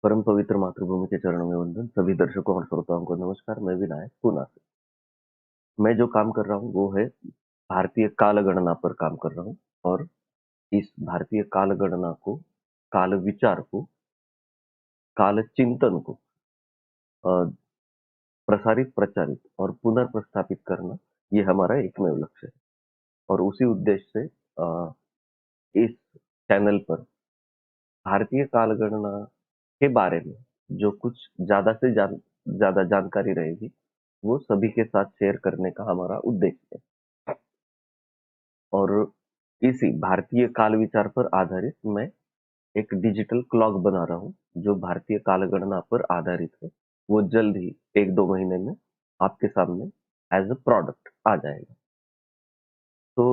परम पवित्र मातृभूमि के चरणों में वंदन। सभी दर्शकों और श्रोताओं को नमस्कार। मैं विनायक पूना से। मैं जो काम कर रहा हूँ वो है भारतीय काल गणना पर काम कर रहा हूँ और इस भारतीय काल गणना को, काल विचार को, काल चिंतन को अ, प्रसारित, प्रचारित और पुनर्प्रस्थापित करना, ये हमारा एकमेव लक्ष्य है। और उसी उद्देश्य से इस चैनल पर भारतीय काल गणना के बारे में जो कुछ ज्यादा से ज्यादा जानकारी रहेगी, वो सभी के साथ शेयर करने का हमारा उद्देश्य है। और इसी भारतीय काल विचार पर आधारित मैं एक डिजिटल क्लॉक बना रहा हूँ जो भारतीय काल गणना पर आधारित है। वो जल्द ही 1-2 महीने में आपके सामने एज अ प्रोडक्ट आ जाएगा। तो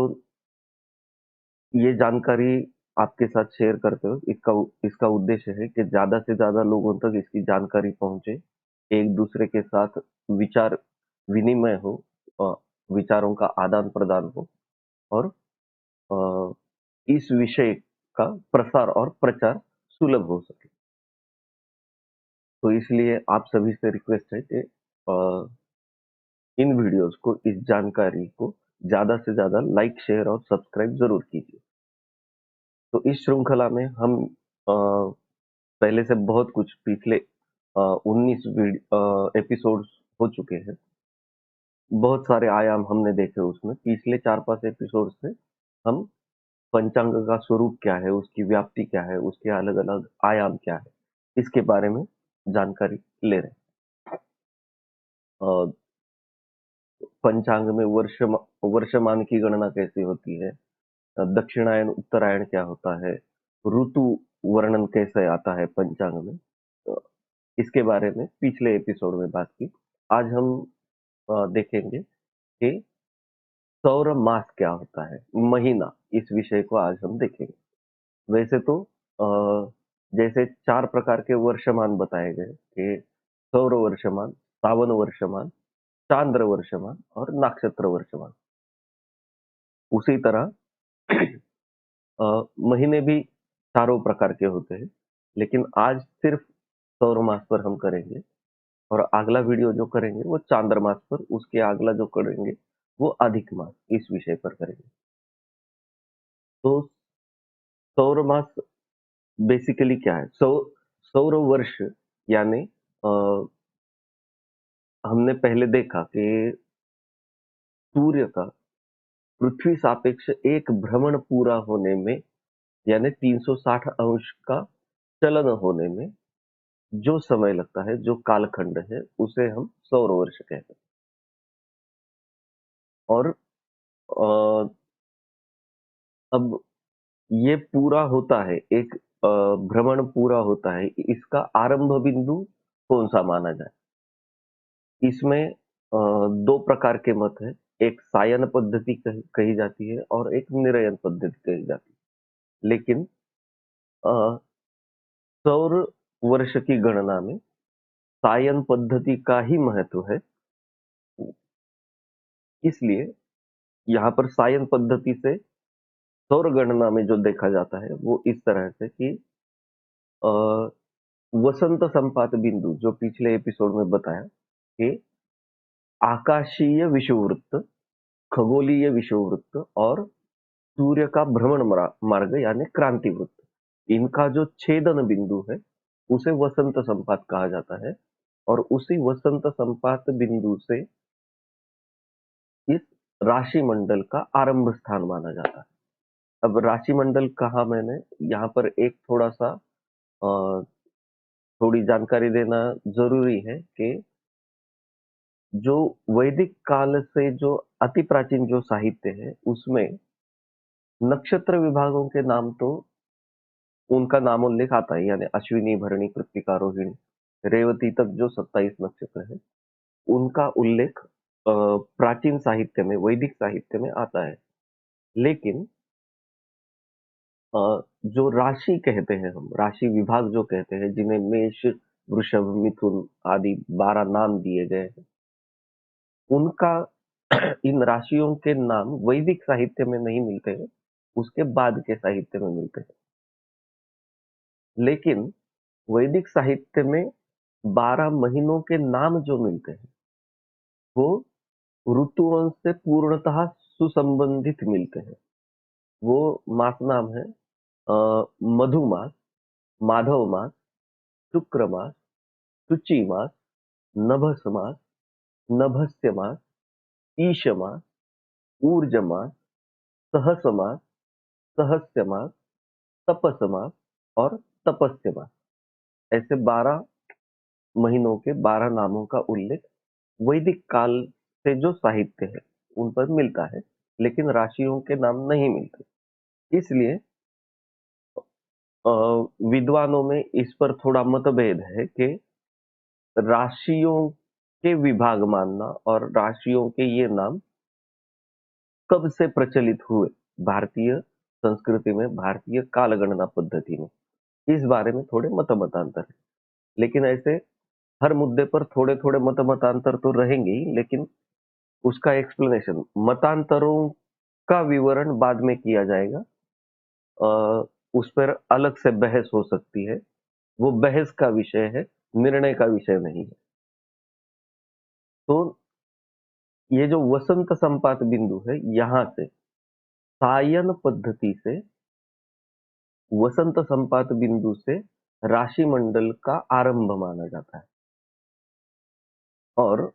ये जानकारी आपके साथ शेयर करते हुए इसका इसका उद्देश्य है कि ज्यादा से ज्यादा लोगों तक इसकी जानकारी पहुंचे, एक दूसरे के साथ विचार विनिमय हो, अ, विचारों का आदान प्रदान हो और अ, इस विषय का प्रसार और प्रचार सुलभ हो सके। तो इसलिए आप सभी से रिक्वेस्ट है कि इन वीडियोस को, इस जानकारी को ज्यादा से ज्यादा लाइक, शेयर और सब्सक्राइब जरूर कीजिए। तो इस श्रृंखला में हम पहले से बहुत कुछ पिछले 19 एपिसोड्स हो चुके हैं। बहुत सारे आयाम हमने देखे उसमें। पिछले 4-5 एपिसोड से हम पंचांग का स्वरूप क्या है, उसकी व्याप्ति क्या है, उसके अलग अलग आयाम क्या है, इसके बारे में जानकारी ले रहे हैं। पंचांग में वर्षमान की गणना कैसे होती है, दक्षिणायन उत्तरायण क्या होता है, ऋतु वर्णन कैसे आता है पंचांग में, इसके बारे में पिछले एपिसोड में बात की। आज हम देखेंगे कि सौर मास क्या होता है, महीना, इस विषय को आज हम देखेंगे। वैसे तो जैसे 4 प्रकार के वर्षमान बताए गए कि सौर वर्षमान, सावन वर्षमान, चांद्र वर्षमान और नक्षत्र वर्षमान। उसी तरह महीने भी चारों प्रकार के होते हैं, लेकिन आज सिर्फ सौर मास पर हम करेंगे और अगला वीडियो जो करेंगे वो चांद्र मास पर, उसके अगला जो करेंगे वो अधिक मास, इस विषय पर करेंगे। तो सौर मास बेसिकली क्या है? सौर वर्ष यानी अ, हमने पहले देखा कि सूर्य का पृथ्वी सापेक्ष एक भ्रमण पूरा होने में, यानी 360 अंश का चलन होने में जो समय लगता है, जो कालखंड है, उसे हम सौर वर्ष कहते हैं। और अ, अब ये पूरा होता है, एक भ्रमण पूरा होता है, इसका आरंभ बिंदु कौन सा माना जाए? इसमें 2 प्रकार के मत हैं। एक सायन पद्धति कही जाती है और एक निरयन पद्धति कही जाती है। लेकिन अ, सौर वर्ष की गणना में सायन पद्धति का ही महत्व है। इसलिए यहाँ पर सायन पद्धति से सौर गणना में जो देखा जाता है वो इस तरह से कि अ, वसंत संपात बिंदु, जो पिछले एपिसोड में बताया कि आकाशीय विषुववृत्त, खगोलीय विषुववृत्त और सूर्य का भ्रमण मार्ग यानी क्रांति वृत्त, इनका जो छेदन बिंदु है उसे वसंत संपात कहा जाता है। और उसी वसंत संपात बिंदु से इस राशि मंडल का आरंभ स्थान माना जाता है। अब राशि मंडल कहा मैंने, यहाँ पर एक थोड़ा सा अ, थोड़ी जानकारी देना जरूरी है कि जो वैदिक काल से जो अति प्राचीन जो साहित्य है उसमें नक्षत्र विभागों के नाम तो उनका नामोल्लेख आता है, यानी अश्विनी, भरणी, कृत्तिका, रोहिणी, रेवती तक जो 27 नक्षत्र है उनका उल्लेख प्राचीन साहित्य में, वैदिक साहित्य में आता है। लेकिन जो राशि कहते हैं, हम राशि विभाग जो कहते हैं, जिन्हें मेष, वृषभ, मिथुन आदि 12 नाम दिए गए हैं, उनका इन राशियों के नाम वैदिक साहित्य में नहीं मिलते हैं, उसके बाद के साहित्य में मिलते हैं। लेकिन वैदिक साहित्य में 12 महीनों के नाम जो मिलते हैं, वो ऋतुओं से पूर्णतः सुसंबंधित मिलते हैं। वो मास नाम है मधु मास, माधव मास, शुक्र मास, शुचि मास, नभस मास, नभस्य मास, ईश मास, ऊर्ज मास, सहस मास, सहस्य मास, तपस मास और तपस्य मास। ऐसे 12 महीनों के 12 नामों का उल्लेख वैदिक काल से जो साहित्य है उन पर मिलता है, लेकिन राशियों के नाम नहीं मिलते। इसलिए अ, विद्वानों में इस पर थोड़ा मतभेद है कि राशियों के विभाग मानना और राशियों के ये नाम कब से प्रचलित हुए भारतीय संस्कृति में, भारतीय कालगणना पद्धति में, इस बारे में थोड़े मतांतर है। लेकिन ऐसे हर मुद्दे पर थोड़े थोड़े मतांतर तो रहेंगे ही, लेकिन उसका एक्सप्लेनेशन, मतांतरों का विवरण बाद में किया जाएगा। उस पर अलग से बहस हो सकती है, वो बहस का विषय है, निर्णय का विषय नहीं है। तो ये जो वसंत संपात बिंदु है, यहाँ से सायन पद्धति से वसंत संपात बिंदु से राशि मंडल का आरंभ माना जाता है। और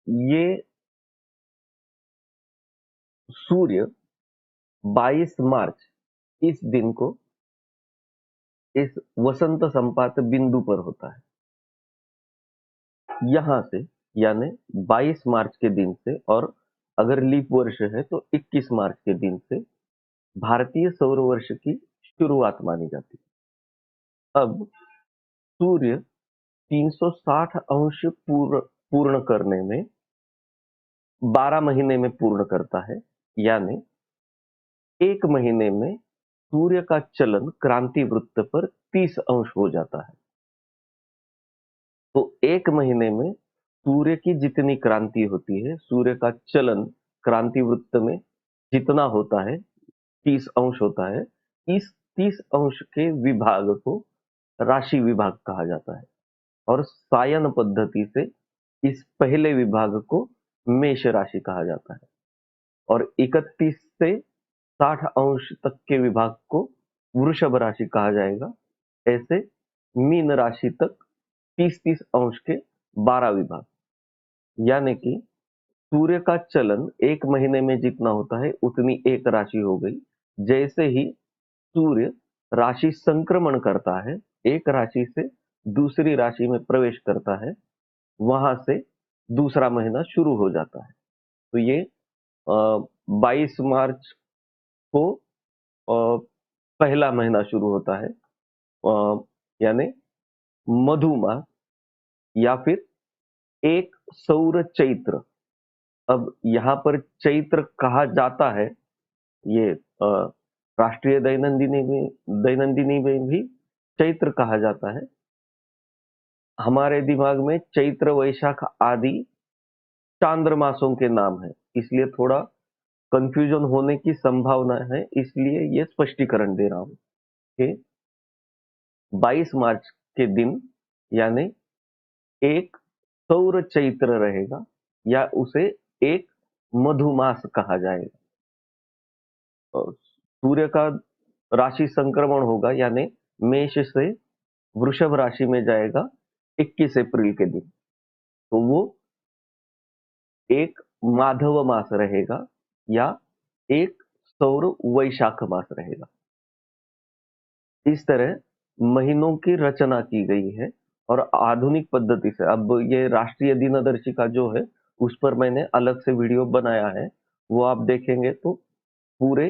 ये सूर्य 22 मार्च इस दिन को इस वसंत संपात बिंदु पर होता है। यहाँ से यानी 22 मार्च के दिन से, और अगर लीप वर्ष है तो 21 मार्च के दिन से भारतीय सौर वर्ष की शुरुआत मानी जाती है। अब सूर्य 360 अंश पूर्ण करने में 12 महीने में पूर्ण करता है, यानी एक महीने में सूर्य का चलन क्रांति वृत्त पर 30 अंश हो जाता है। तो एक महीने में सूर्य की जितनी क्रांति होती है, सूर्य का चलन क्रांति वृत्त में जितना होता है, 30 अंश होता है, इस 30 अंश के विभाग को राशि विभाग कहा जाता है। और सायन पद्धति से इस पहले विभाग को मेष राशि कहा जाता है, और 31 से 60 अंश तक के विभाग को वृषभ राशि कहा जाएगा। ऐसे मीन राशि तक 30-30 अंश के 12 विभाग, यानी कि सूर्य का चलन एक महीने में जितना होता है उतनी एक राशि हो गई। जैसे ही सूर्य राशि संक्रमण करता है, एक राशि से दूसरी राशि में प्रवेश करता है, वहां से दूसरा महीना शुरू हो जाता है। तो ये 22 मार्च को पहला महीना शुरू होता है, यानी मधु मास, या फिर एक सौर चैत्र। अब यहाँ पर चैत्र कहा जाता है, ये राष्ट्रीय दैनंदिनी में भी चैत्र कहा जाता है। हमारे दिमाग में चैत्र, वैशाख आदि चांद्र मासों के नाम है, इसलिए थोड़ा कंफ्यूजन होने की संभावना है, इसलिए ये स्पष्टीकरण दे रहा हूं कि 22 मार्च के दिन यानी एक सौर चैत्र रहेगा, या उसे एक मधुमास कहा जाएगा। और सूर्य का राशि संक्रमण होगा, यानी मेष से वृषभ राशि में जाएगा 21 अप्रैल के दिन, तो वो एक माधव मास रहेगा या एक सौर वैशाख मास रहेगा। इस तरह महीनों की रचना की गई है। और आधुनिक पद्धति से, अब ये राष्ट्रीय दिनदर्शिका जो है उस पर मैंने अलग से वीडियो बनाया है, वो आप देखेंगे तो पूरे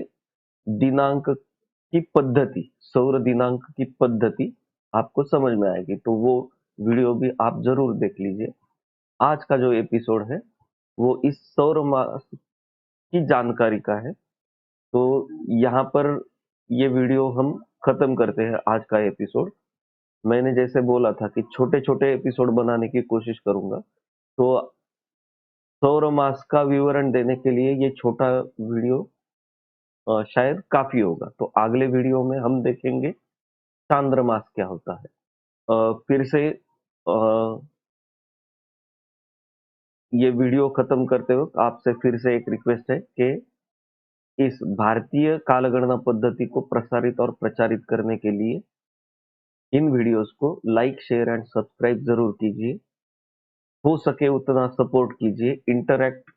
दिनांक की पद्धति, सौर दिनांक की पद्धति आपको समझ में आएगी, तो वो वीडियो भी आप जरूर देख लीजिए। आज का जो एपिसोड है वो इस सौर मास की जानकारी का है। तो यहाँ पर ये वीडियो हम खत्म करते हैं, आज का एपिसोड। मैंने जैसे बोला था कि छोटे छोटे एपिसोड बनाने की कोशिश करूंगा, तो सौर मास का विवरण देने के लिए ये छोटा वीडियो शायद काफी होगा। तो अगले वीडियो में हम देखेंगे चांद्रमास क्या होता है? फिर से ये वीडियो खत्म करते वक़्त आपसे फिर से एक रिक्वेस्ट है कि इस भारतीय कालगणना पद्धति को प्रसारित और प्रचारित करने के लिए इन वीडियोज़ को लाइक, शेयर एंड सब्सक्राइब ज़रूर कीजिए। हो सके उतना सपोर्ट कीजिए, इंटरैक्ट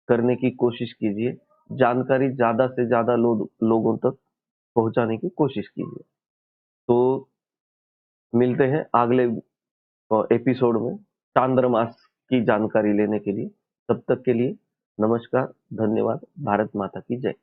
करने की कोशिश कीजिए, जानकारी ज़्यादा से ज़्यादा लोगों तक पहुँचाने की कोशिश कीजिए। तो मिलते हैं अगले एपिसोड में चांद्रमास की जानकारी लेने के लिए। तब तक के लिए नमस्कार, धन्यवाद, भारत माता की जय।